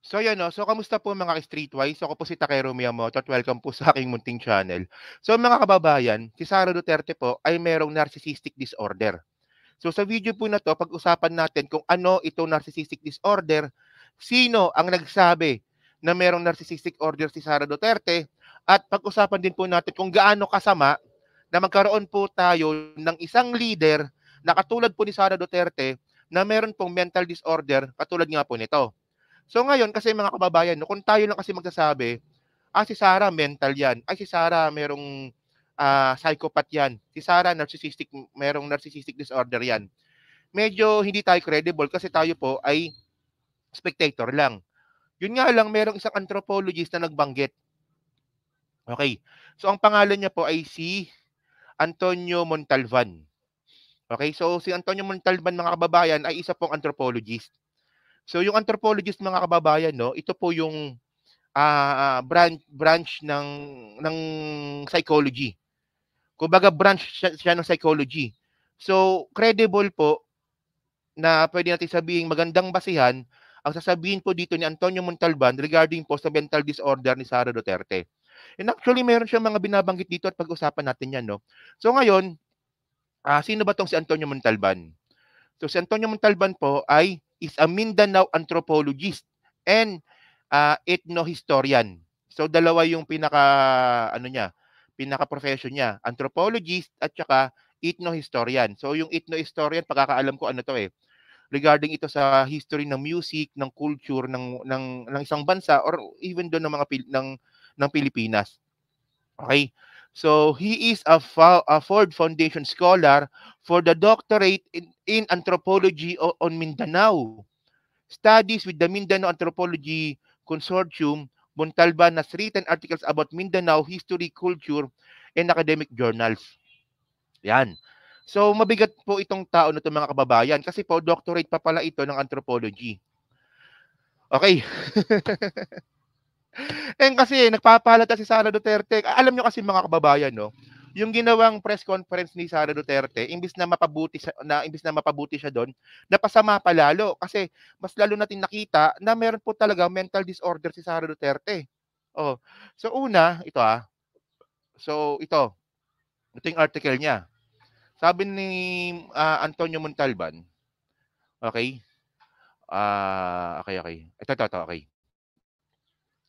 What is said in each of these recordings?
So ayan 'no, so kamusta po mga ka-Streetwise? Ako po si Takero Miyamoto at welcome po sa aking munting channel. So mga kababayan, si Sara Duterte po ay merong narcissistic disorder. So sa video po na 'to pag-usapan natin kung ano itong narcissistic disorder, sino ang nagsabi na merong narcissistic order si Sara Duterte, at pag-usapan din po natin kung gaano kasama na magkaroon po tayo ng isang leader na katulad po ni Sara Duterte na meron pong mental disorder katulad nga po nito. So ngayon kasi mga kababayan 'no, kung tayo lang kasi magsasabi, si Sarah mental 'yan, ay si Sarah merong, psychopath 'yan, si Sarah merong narcissistic disorder 'yan. Medyo hindi tayo credible kasi tayo po ay spectator lang. Yun nga lang merong isang anthropologist na nagbanggit, okey. So ang pangalan niya po ay si Antonio Montalvan, okey. So si Antonio Montalvan mga kababayan ay isa pong anthropologist. So yung anthropologist mga kababayan 'no, ito po yung branch ng psychology. Kumbaga branch siya ng psychology. So, credible po na puwede natin sabihing magandang basehan ang sasabihin po dito ni Antonio Montalban regarding po sa mental disorder ni Sara Duterte. And actually meron siyang mga binabanggit dito at pag-usapan natin 'yan 'no. So ngayon, sino ba 'tong si Antonio Montalban? So si Antonio Montalban po ay is a Mindanao anthropologist and ethno-historian. So dalawa yung pinaka-ano niya, pinaka-profession niya, anthropologist at saka ethno-historian. So yung ethno-historian pagkakaalam ko ano 'to, regarding ito sa history ng music, ng culture ng isang bansa or even dun ng mga ng Pilipinas. Okay. So he is a Ford Foundation scholar for the doctorate in anthropology on Mindanao. Studies with the Mindanao Anthropology Consortium. Montalban has written articles about Mindanao history, culture, and academic journals. Yan. So mabigat po itong tao na 'to mga kababayan kasi po doctorate pa pala ito ng anthropology. Okay. Kasi nagpapahalata si Sara Duterte. Alam niyo kasi mga kababayan 'no, yung ginawang press conference ni Sara Duterte imbes na mapabuti siya dun, napasama pa lalo. Kasi mas lalo natin nakita na meron po talagang mental disorder si Sara Duterte. Oh, so una, ito yung article niya. Sabi ni, Antonio Montalban, okey, okey. Ito, okey.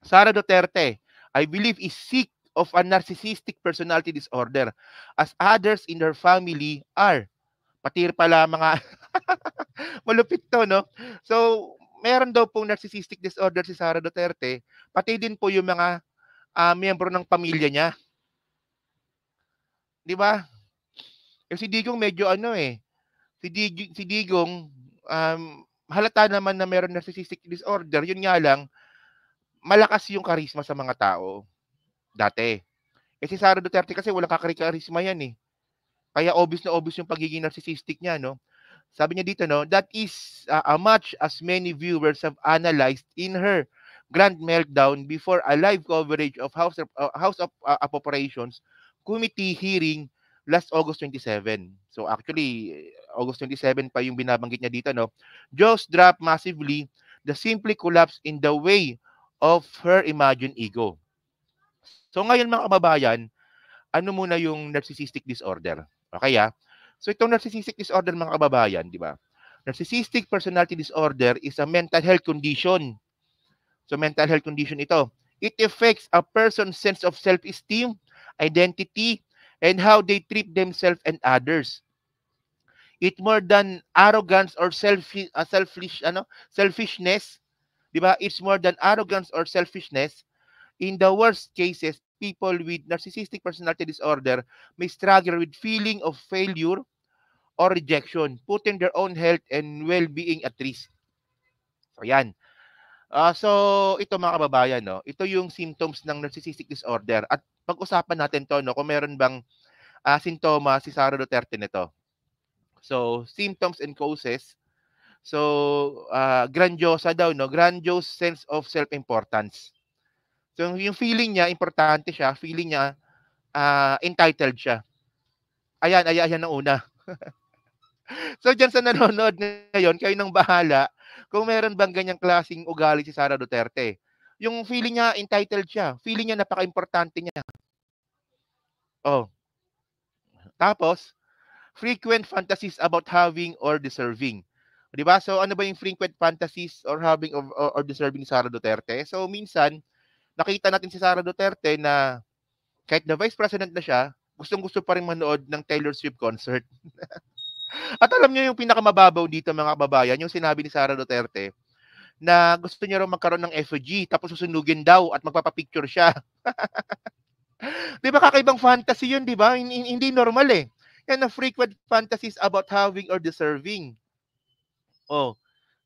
Sara Duterte, I believe is sick of a narcissistic personality disorder as others in her family are. Pati pala mga malupit 'to 'no. So, meron daw pong narcissistic disorder si Sara Duterte, pati din po yung mga, miyembro ng pamilya niya, 'di ba? Si Digong medyo ano, si Digong, halata naman na meron narcissistic disorder, yun nga lang malakas yung karisma sa mga tao, dati. Si Sara Duterte kasi walang karisma yan, Kaya obvious na obvious yung pagiging narcissistic niya 'no. Sabi niya dito 'no, that is, a much as many viewers have analyzed in her grand meltdown before a live coverage of House of Appropriations Committee hearing last August 27. So actually, August 27 pa yung binabanggit niya dito 'no. Jaws dropped massively, the simply collapse in the way of her imagined ego. So ngayon mga kababayan, ano muna yung narcissistic disorder? Okay. So itong narcissistic disorder mga kababayan, 'di ba? Narcissistic personality disorder is a mental health condition. So mental health condition ito. It affects a person's sense of self-esteem, identity, and how they treat themselves and others. It more than arrogance or selfishness, 'di ba? It's more than arrogance or selfishness. In the worst cases, people with narcissistic personality disorder may struggle with feeling of failure or rejection, putting their own health and well-being at risk. So yan. So ito mga kababayan 'no, ito yung symptoms ng narcissistic disorder at pag-usapan natin 'to 'no, kung meron bang, sintomas si Sara Duterte nito. So symptoms and causes. So, grandiosa daw 'no, grandiose sense of self-importance. So yung feeling niya importante siya, feeling niya, entitled siya. Ayan ang una. So diyan sa nanonood ngayon, kayo ng bahala Kung meron bang ganyang klaseng ugali si Sara Duterte. Yung feeling niya entitled siya, feeling niya napaka-importante niya. Oh, tapos frequent fantasies about having or deserving. 'Di ba? So ano ba yung frequent fantasies or having or deserving ni Sara Duterte? So minsan nakita natin si Sara Duterte na kahit na vice president na siya, gustong-gusto pa rin manood ng Taylor Swift concert. At alam niyo yung pinakamababaw dito mga kababayan, yung sinabi ni Sara Duterte na gusto niya raw magkaroon ng effigy tapos susunugin daw at magpapapicture siya. 'Di ba kakaibang fantasy 'yun, 'di ba? Hindi normal eh. Yan ang frequent fantasies about having or deserving. Oh,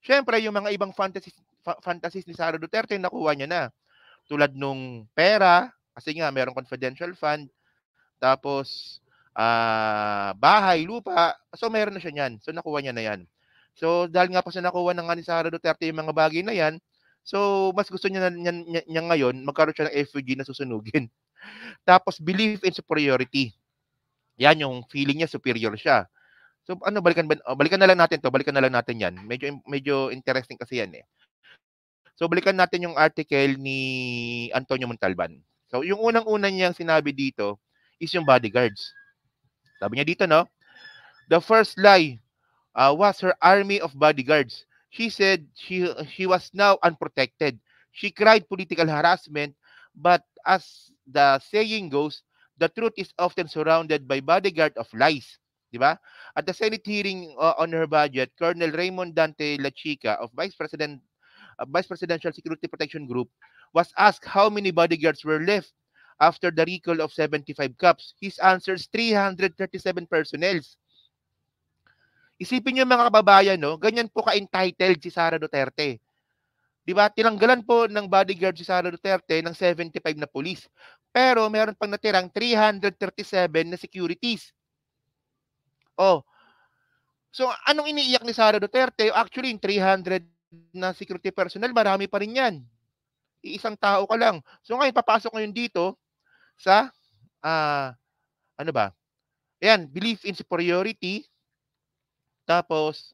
syempre yung mga ibang fantasies ni Sara Duterte nakuha niya na. Tulad nung pera, kasi nga merong confidential fund, tapos bahay, lupa, so meron na siya niyan. So nakuha niya na 'yan. So dahil nga po sa nakuha na nga ni Sara Duterte yung mga bagay na 'yan, so mas gusto niya ngayon magkaroon siya ng effigy na susunugin. Tapos belief in superiority. Yan yung feeling niya superior siya. So ano balikan na lang natin 'to, balikan na lang natin 'yan. Medyo interesting kasi 'yan eh. So balikan natin yung article ni Antonio Montalban. So yung unang-una niyang sinabi dito is yung bodyguards. Sabi niya dito, no? The first lie was her army of bodyguards. She said she was now unprotected. She cried political harassment, but as the saying goes, the truth is often surrounded by bodyguard of lies. Di ba? At the Senate hearing on her budget, Colonel Raymond Dante Lachica of Vice Presidential Security Protection Group was asked how many bodyguards were left after the recall of 75 cops. His answer is 337 personnel. Isipin niyo mga kababayan, no, ganyan po ka-entitled si Sara Duterte. 'Di ba? Tinanggalan po ng bodyguard si Sara Duterte ng 75 na pulis. Pero meron pang natirang 337 na securities. Oh. So anong iniiyak ni Sara Duterte? Actually, yung 300 na security personnel, marami pa rin 'yan. Iisang tao ka lang. So ngayon papasok ngayon dito sa ano ba? Ayan, belief in superiority. Tapos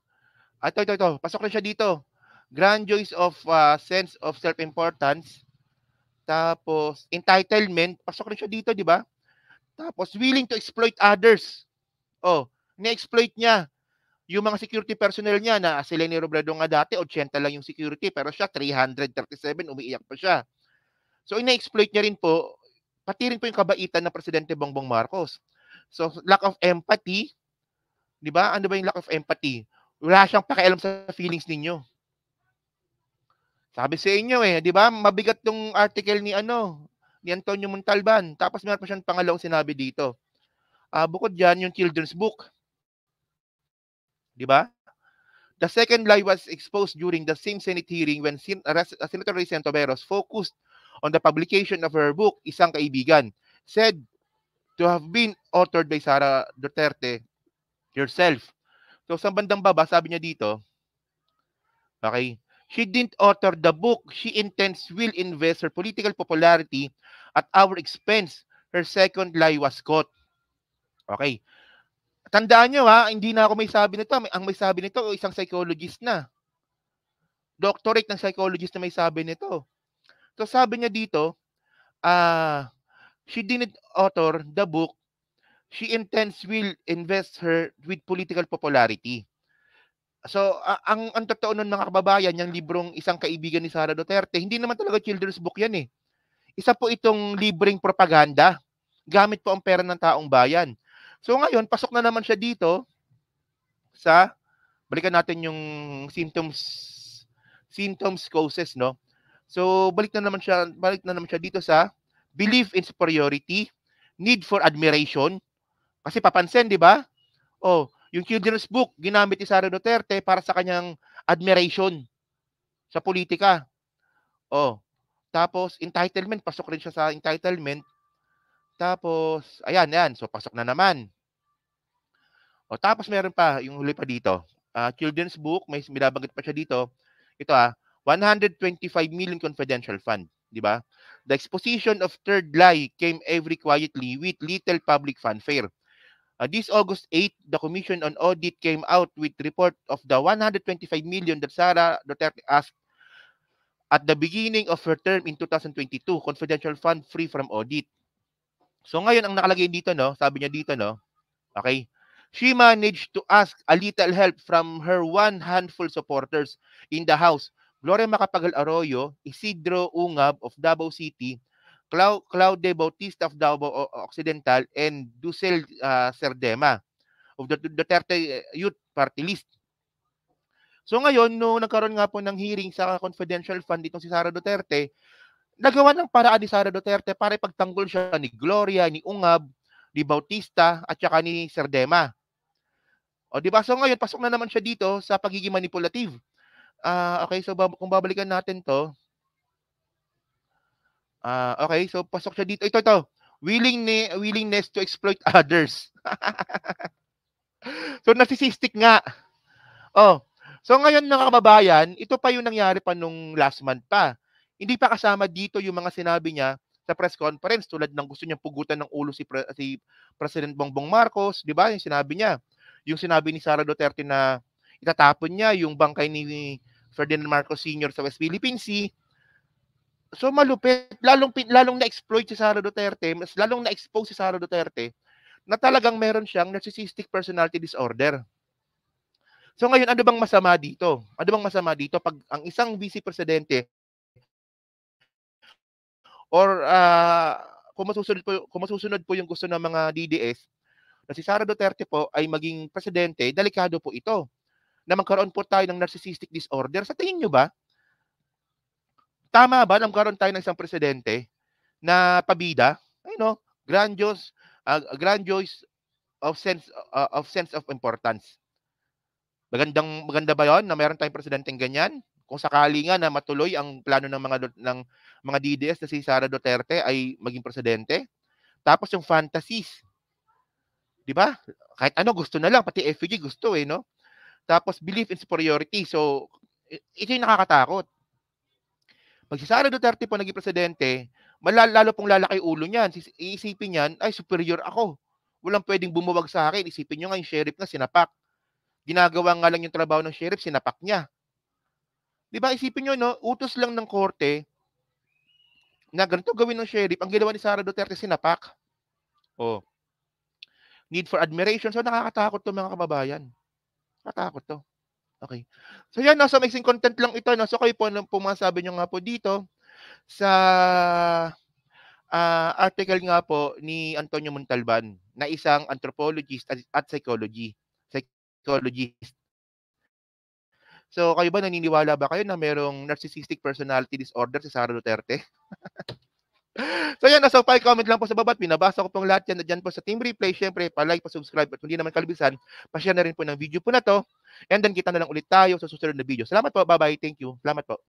ito, pasok rin siya dito. Grandiose of sense of self-importance. Tapos entitlement, pasok rin siya dito, 'di ba? Tapos willing to exploit others. Oh, ni-exploit niya yung mga security personnel niya na si Leni Robredo nga dati 80 lang yung security pero siya 337, umiiyak pa siya. So ina-exploit niya rin po pati rin po yung kabaitan ng Presidente Bongbong Marcos. So lack of empathy, 'di ba? Ano ba yung lack of empathy? Wala siyang pakialam sa feelings ninyo. Sabi sa inyo eh, 'di ba? Mabigat tong article ni Antonio Montalban. Tapos meron pa siyang pangalawang sinabi dito. Bukod diyan yung children's book. 'Di ba? The second lie was exposed during the same Senate hearing when Senator Risa Antoveros focused on the publication of her book, Isang Kaibigan, said to have been authored by Sara Duterte herself. So sa bandang baba, sabi niya dito, okay, she didn't author the book. She intends will invest her political popularity at our expense. Her second lie was caught. Okay. Tandaan nyo hindi na ako may sabi nito. Ang may sabi nito, isang psychologist na. Doctorate ng psychologist na may sabi nito. So sabi niya dito, she didn't author the book. She intends will invest her with political popularity. So, ang totoo nun mga kababayan, yung librong Isang Kaibigan ni Sara Duterte, hindi naman talaga children's book yan eh. Isa po itong libreng propaganda. Gamit po ang pera ng taong bayan. So ngayon, pasok na naman siya dito sa, balikan natin yung symptoms causes, no? So balik na naman siya dito sa belief in superiority, need for admiration. Kasi papansin, di ba? Oh, yung children's book, ginamit ni Sara Duterte para sa kanyang admiration sa politika. Oh, tapos entitlement, pasok rin siya sa entitlement. Tapos, ayan. So, pasok na naman. O, tapos meron pa, yung huli pa dito. Children's book, may binabanggit pa siya dito. Ito 125 million confidential fund. Di ba? The exposition of third lie came every quietly with little public fanfare. This August 8, the Commission on Audit came out with report of the 125 million that Sara Duterte asked at the beginning of her term in 2022, confidential fund free from audit. So ngayon ang nakalagay dito, no, sabi niya dito, no, okay, she managed to ask a little help from her one handful supporters in the House, Gloria Macapagal Arroyo, Isidro Ungab of Davao City, Claude Bautista of Davao Occidental, and Ducel Serdema of the Duterte Youth Party List. So ngayon, no nagkaroon nga po ng hearing sa confidential fund itong si Sara Duterte, nagawa ng paraan ni Sara Duterte para ipagtanggol siya ni Gloria, ni Ungab, ni Bautista, at saka ni Serdema. O, di ba? So ngayon, pasok na naman siya dito sa pagiging manipulative. Okay, so kung babalikan natin to, okay, so pasok siya dito. Ito. Willingness to exploit others. So, narcissistic nga. Oh, so ngayon mga kababayan, ito pa yung nangyari pa nung last month pa. Hindi pa kasama dito yung mga sinabi niya sa press conference tulad ng gusto niyang pugutan ng ulo si President Bongbong Marcos, 'di ba? Yung sinabi niya. Yung sinabi ni Sara Duterte na itatapon niya yung bangkay ni Ferdinand Marcos Sr. sa West Philippine Sea. So malupit, lalong na-exploit si Sara Duterte, mas lalong na-expose si Sara Duterte na talagang meron siyang narcissistic personality disorder. So ngayon, ano bang masama dito? Ano bang masama dito pag ang isang vice presidente or kung masusunod po yung gusto ng mga DDS na si Sara Duterte po ay maging presidente, delikado po ito na magkaroon po tayo ng narcissistic disorder. Sa tingin nyo ba, tama ba na magkaroon tayo ng isang presidente na pabida? Ay no, grandiose of sense of importance. Maganda ba 'yon na meron tayong presidenteng ganyan? Kung sakali nga na matuloy ang plano ng mga DDS na si Sara Duterte ay maging presidente. Tapos yung fantasies, 'di ba? Kahit ano gusto na lang, pati FUG gusto no? Tapos belief in superiority. So ito yung nakakatakot. Pag si Sara Duterte po naging presidente, lalo pong lalaki ulo niyan. Iisipin niyan, ay superior ako. Walang pwedeng bumuwag sa akin. Isipin niyo nga yung sheriff na sinapak. Ginagawa nga lang yung trabaho ng sheriff, sinapak niya. 'Di ba isipin niyo no, utos lang ng korte na ganito gawin ng sheriff, ang ginawa ni Sara Duterte sinapak. Oh, need for admiration. So nakakatakot 'to mga kababayan. Nakakatakot 'to. Okay. So yan no, so mixing content lang ito no. So kayo po ano po masabi niyo nga po dito sa article nga po ni Antonio Montalban na isang anthropologist at psychologist. So kayo ba naniniwala ba kayo na merong narcissistic personality disorder si Sara Duterte? So yan, so pa-comment lang po sa baba at binabasa ko pong lahat yan na dyan po sa Team Replay. Siyempre, pa-like, pa-subscribe at hindi naman kalibisan, pa-share na rin po ng video po na to. And then kita na lang ulit tayo sa susunod na video. Salamat po, bye-bye, thank you. Salamat po.